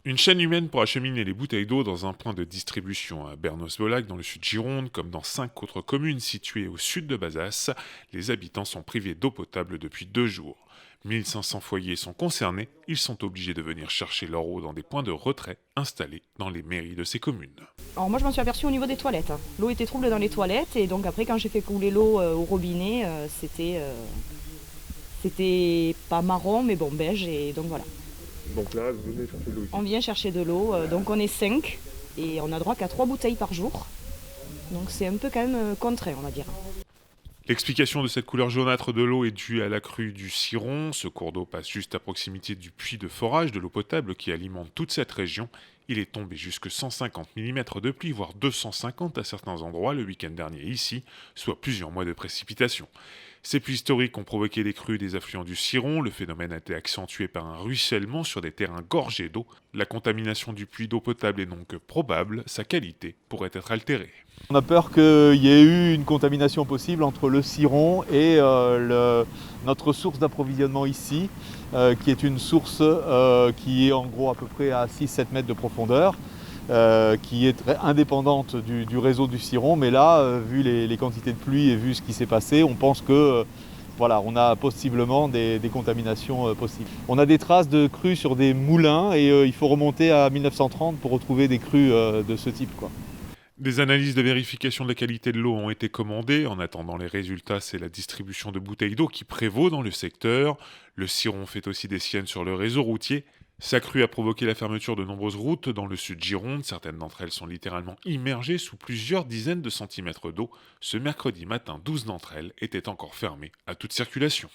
Une chaîne humaine pour acheminer les bouteilles d'eau dans un point de distribution à Bernos-Bolac dans le sud Gironde, comme dans 5 autres communes situées au sud de Bazas. Les habitants sont privés d'eau potable depuis 2 jours. 1500 foyers sont concernés, ils sont obligés de venir chercher leur eau dans des points de retrait installés dans les mairies de ces communes. Alors moi je m'en suis aperçue au niveau des toilettes, hein. L'eau était trouble dans les toilettes et donc après quand j'ai fait couler l'eau au robinet, c'était pas marron mais bon beige et donc voilà. Donc là, vous venez chercher de l'eau On ici. vient chercher de l'eau, donc on est 5 et on a droit qu'à 3 bouteilles par jour. Donc c'est un peu quand même contraint on va dire. L'explication de cette couleur jaunâtre de l'eau est due à la crue du Ciron. Ce cours d'eau passe juste à proximité du puits de forage de l'eau potable qui alimente toute cette région. Il est tombé jusque 150 mm de pluie, voire 250 à certains endroits le week-end dernier ici, soit plusieurs mois de précipitations. Ces pluies historiques ont provoqué les crues des affluents du Ciron. Le phénomène a été accentué par un ruissellement sur des terrains gorgés d'eau. La contamination du puits d'eau potable est donc probable, sa qualité pourrait être altérée. On a peur qu'il y ait eu une contamination possible entre le Ciron et notre source d'approvisionnement ici, qui est une source qui est en gros à peu près à 6-7 mètres de profondeur, qui est très indépendante du réseau du Ciron. Mais là, vu les quantités de pluie et vu ce qui s'est passé, on pense que voilà, on a possiblement des contaminations possibles. On a des traces de crues sur des moulins et il faut remonter à 1930 pour retrouver des crues de ce type, quoi. Des analyses de vérification de la qualité de l'eau ont été commandées. En attendant les résultats, c'est la distribution de bouteilles d'eau qui prévaut dans le secteur. Le Ciron fait aussi des siennes sur le réseau routier. Sa crue a provoqué la fermeture de nombreuses routes dans le sud Gironde. Certaines d'entre elles sont littéralement immergées sous plusieurs dizaines de centimètres d'eau. Ce mercredi matin, 12 d'entre elles étaient encore fermées à toute circulation.